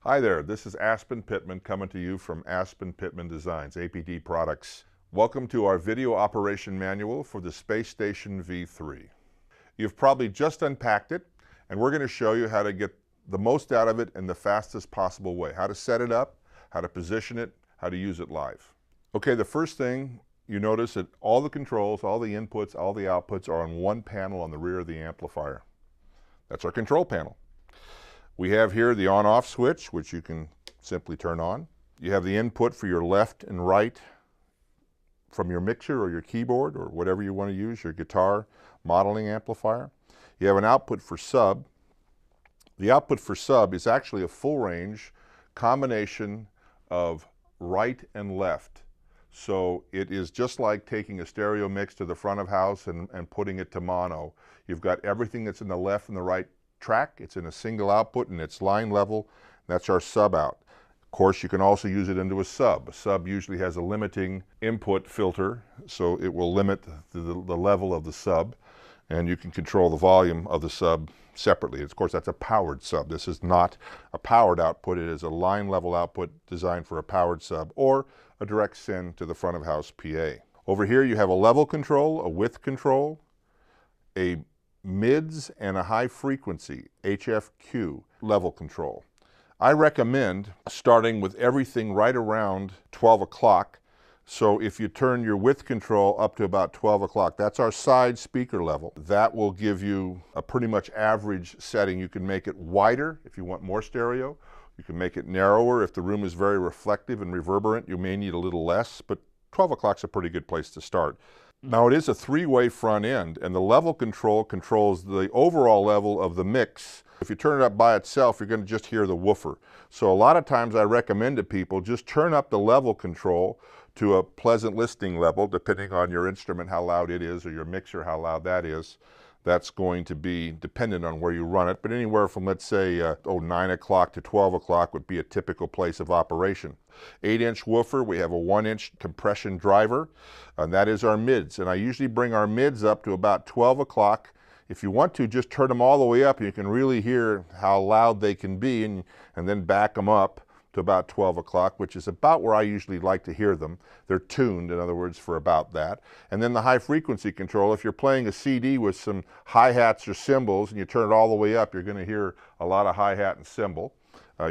Hi there, this is Aspen Pittman coming to you from Aspen Pittman Designs, APD Products. Welcome to our video operation manual for the Spacestation V.3. You've probably just unpacked it, and we're going to show you how to get the most out of it in the fastest possible way. How to set it up, how to position it, how to use it live. Okay, the first thing you notice that all the controls, all the inputs, all the outputs are on one panel on the rear of the amplifier. That's our control panel. We have here the on-off switch, which you can simply turn on. You have the input for your left and right from your mixer or your keyboard or whatever you want to use, your guitar modeling amplifier. You have an output for sub. The output for sub is actually a full range combination of right and left. So it is just like taking a stereo mix to the front of house and putting it to mono. You've got everything that's in the left and the right track. It's in a single output and it's line level. That's our sub out. Of course, you can also use it into a sub. A sub usually has a limiting input filter, so it will limit the level of the sub, and you can control the volume of the sub separately. Of course, that's a powered sub. This is not a powered output. It is a line level output designed for a powered sub or a direct send to the front of house PA. Over here, you have a level control, a width control, a mids, and a high frequency HFQ level control. I recommend starting with everything right around 12 o'clock. So if you turn your width control up to about 12 o'clock, that's our side speaker level. That will give you a pretty much average setting. You can make it wider if you want more stereo. You can make it narrower if the room is very reflective and reverberant. You may need a little less, but 12 o'clock's a pretty good place to start. Now it is a three-way front end, and the level control controls the overall level of the mix. If you turn it up by itself, you're going to just hear the woofer. So a lot of times I recommend to people just turn up the level control to a pleasant listening level, depending on your instrument, how loud it is, or your mixer, how loud that is. That's going to be dependent on where you run it, but anywhere from, let's say, 9 o'clock to 12 o'clock would be a typical place of operation. 8-inch woofer, we have a 1-inch compression driver, and that is our mids. And I usually bring our mids up to about 12 o'clock. If you want to, just turn them all the way up, and you can really hear how loud they can be, and then back them up to about 12 o'clock, which is about where I usually like to hear them. They're tuned, in other words, for about that. And then the high frequency control, if you're playing a CD with some hi-hats or cymbals and you turn it all the way up, you're going to hear a lot of hi-hat and cymbal.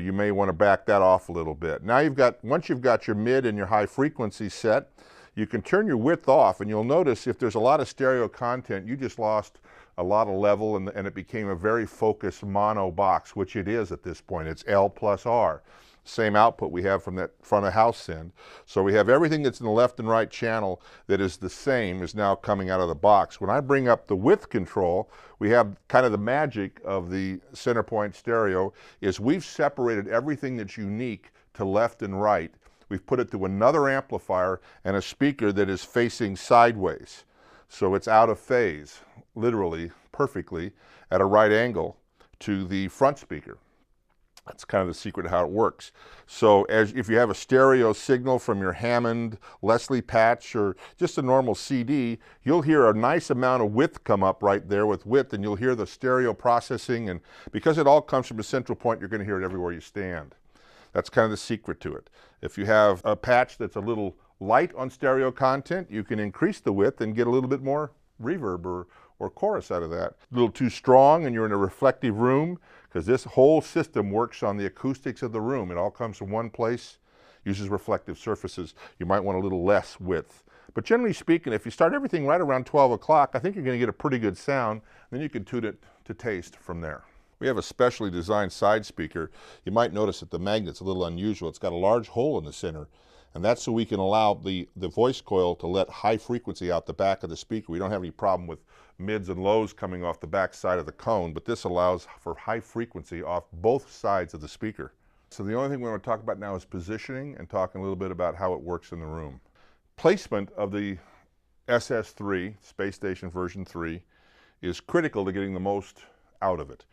You may want to back that off a little bit. Now once you've got your mid and your high frequency set, you can turn your width off, and you'll notice if there's a lot of stereo content, you just lost a lot of level, and it became a very focused mono box, which it is at this point. It's L plus R. Same output we have from that front of house send. So we have everything that's in the left and right channel that is the same is now coming out of the box. When I bring up the width control, we have kind of the magic of the center point stereo is we've separated everything that's unique to left and right. We've put it to another amplifier and a speaker that is facing sideways. So it's out of phase, literally, perfectly, at a right angle to the front speaker. That's kind of the secret of how it works. So if you have a stereo signal from your Hammond, Leslie patch, or just a normal CD, you'll hear a nice amount of width come up right there with width, and you'll hear the stereo processing, and because it all comes from a central point, you're going to hear it everywhere you stand. That's kind of the secret to it. If you have a patch that's a little light on stereo content, you can increase the width and get a little bit more reverb or chorus out of that. A little too strong and you're in a reflective room, because this whole system works on the acoustics of the room. It all comes from one place, uses reflective surfaces. You might want a little less width. But generally speaking, if you start everything right around 12 o'clock, I think you're going to get a pretty good sound. Then you can tune it to taste from there. We have a specially designed side speaker. You might notice that the magnet's a little unusual. It's got a large hole in the center, and that's so we can allow the voice coil to let high frequency out the back of the speaker. We don't have any problem with mids and lows coming off the back side of the cone, but this allows for high frequency off both sides of the speaker. So the only thing we want to talk about now is positioning and talking a little bit about how it works in the room. Placement of the SS3, Space Station version 3, is critical to getting the most out of it.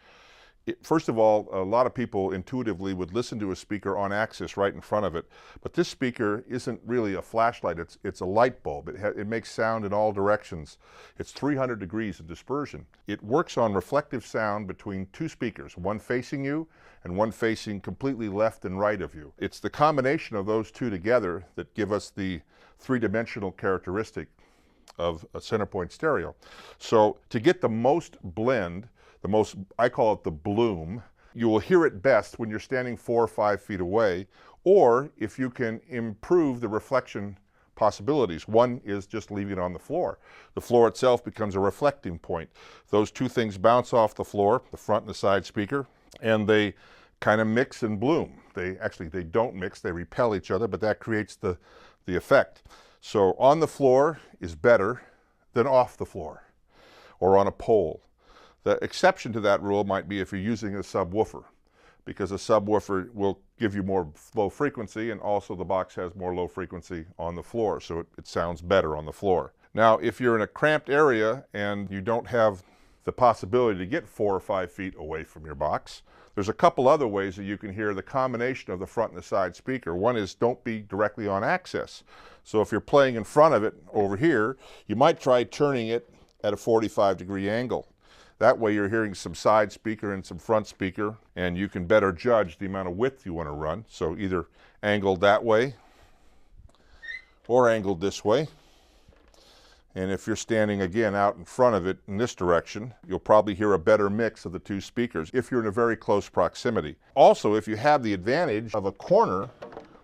First of all, a lot of people intuitively would listen to a speaker on axis right in front of it, but this speaker isn't really a flashlight, it's a light bulb. It makes sound in all directions. It's 300 degrees of dispersion. It works on reflective sound between two speakers, one facing you and one facing completely left and right of you. It's the combination of those two together that give us the three-dimensional characteristic of a center point stereo. So to get the most blend, I call it the bloom, you will hear it best when you're standing 4 or 5 feet away, or if you can improve the reflection possibilities. One is just leaving it on the floor. The floor itself becomes a reflecting point. Those two things bounce off the floor, the front and the side speaker, and they kind of mix and bloom. They don't mix, they repel each other, but that creates the effect. So on the floor is better than off the floor or on a pole. The exception to that rule might be if you're using a subwoofer, because a subwoofer will give you more low frequency, and also the box has more low frequency on the floor, so it sounds better on the floor. Now, if you're in a cramped area and you don't have the possibility to get 4 or 5 feet away from your box, there's a couple other ways that you can hear the combination of the front and the side speaker. One is don't be directly on axis. So if you're playing in front of it over here, you might try turning it at a 45-degree angle. That way you're hearing some side speaker and some front speaker, and you can better judge the amount of width you want to run. So either angled that way or angled this way. And if you're standing again out in front of it in this direction, you'll probably hear a better mix of the two speakers if you're in a very close proximity. Also, if you have the advantage of a corner,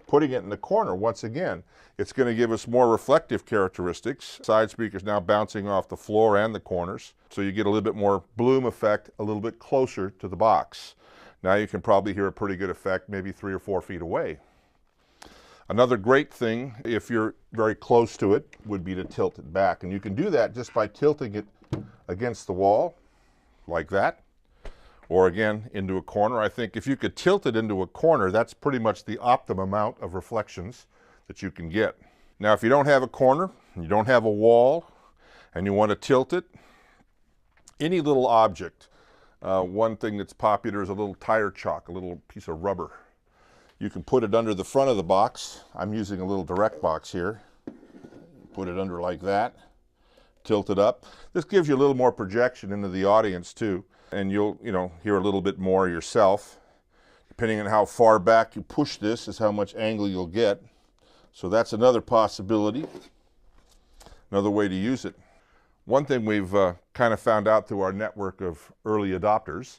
putting it in the corner, once again, it's going to give us more reflective characteristics. Side speakers now bouncing off the floor and the corners, so you get a little bit more bloom effect a little bit closer to the box. Now you can probably hear a pretty good effect maybe 3 or 4 feet away. Another great thing, if you're very close to it, would be to tilt it back. And you can do that just by tilting it against the wall, like that, or again, into a corner. I think if you could tilt it into a corner, that's pretty much the optimum amount of reflections that you can get. Now, if you don't have a corner, you don't have a wall, and you want to tilt it, any little object. One thing that's popular is a little tire chalk, a little piece of rubber. You can put it under the front of the box. I'm using a little direct box here. Put it under like that, tilt it up. This gives you a little more projection into the audience too, and you'll hear a little bit more yourself. Depending on how far back you push this is how much angle you'll get. So that's another possibility, another way to use it. One thing we've kind of found out through our network of early adopters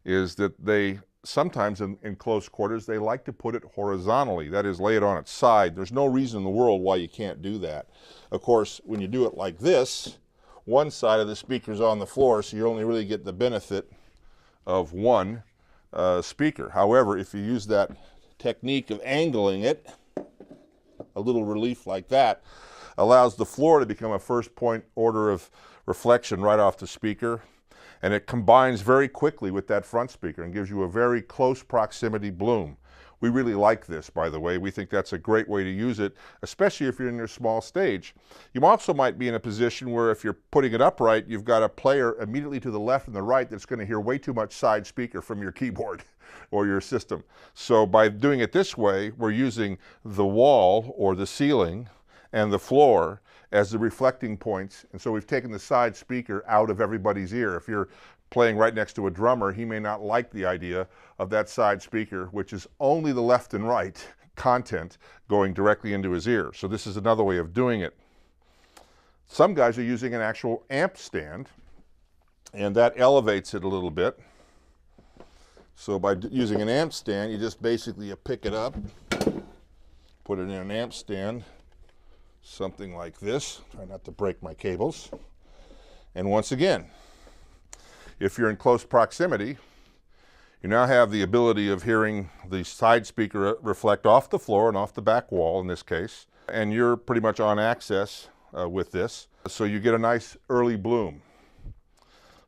is that they sometimes in close quarters, they like to put it horizontally, that is, lay it on its side. There's no reason in the world why you can't do that. Of course, when you do it like this, one side of the speaker's on the floor, so you only really get the benefit of one speaker. However, if you use that technique of angling it, a little relief like that allows the floor to become a first point order of reflection right off the speaker. And it combines very quickly with that front speaker and gives you a very close proximity bloom. We really like this, by the way. We think that's a great way to use it, especially if you're in your small stage. You also might be in a position where if you're putting it upright, you've got a player immediately to the left and the right that's going to hear way too much side speaker from your keyboard or your system. So by doing it this way, we're using the wall or the ceiling and the floor as the reflecting points, and so we've taken the side speaker out of everybody's ear. If you're playing right next to a drummer, he may not like the idea of that side speaker, which is only the left and right content going directly into his ear. So this is another way of doing it. Some guys are using an actual amp stand, and that elevates it a little bit. So by using an amp stand, you just basically pick it up, put it in an amp stand, something like this. Try not to break my cables. And once again, if you're in close proximity, you now have the ability of hearing the side speaker reflect off the floor and off the back wall in this case, and you're pretty much on access with this, so you get a nice early bloom.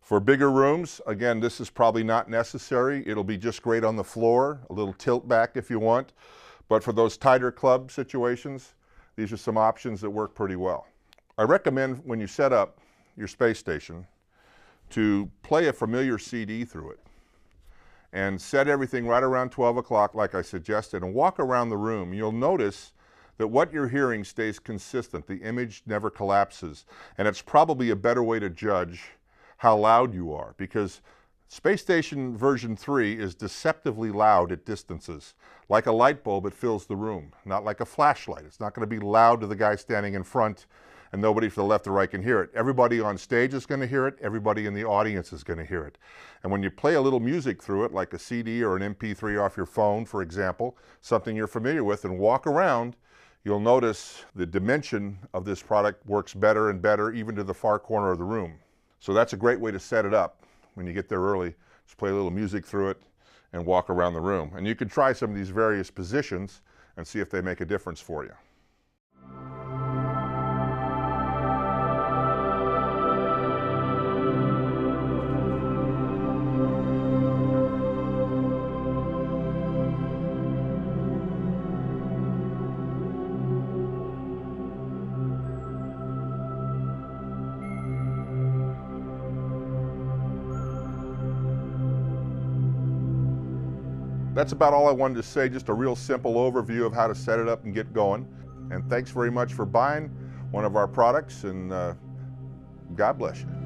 For bigger rooms, again, this is probably not necessary. It'll be just great on the floor, a little tilt back if you want, but for those tighter club situations, these are some options that work pretty well. I recommend when you set up your Spacestation to play a familiar CD through it. and set everything right around 12 o'clock like I suggested and walk around the room. You'll notice that what you're hearing stays consistent. The image never collapses. And it's probably a better way to judge how loud you are, because Spacestation version 3 is deceptively loud at distances. Like a light bulb, it fills the room, not like a flashlight. It's not going to be loud to the guy standing in front and nobody to the left or right can hear it. Everybody on stage is going to hear it. Everybody in the audience is going to hear it. And when you play a little music through it, like a CD or an MP3 off your phone, for example, something you're familiar with, and walk around, you'll notice the dimension of this product works better and better, even to the far corner of the room. So that's a great way to set it up. When you get there early, just play a little music through it and walk around the room. And you can try some of these various positions and see if they make a difference for you. That's about all I wanted to say, just a real simple overview of how to set it up and get going. And thanks very much for buying one of our products, and God bless you.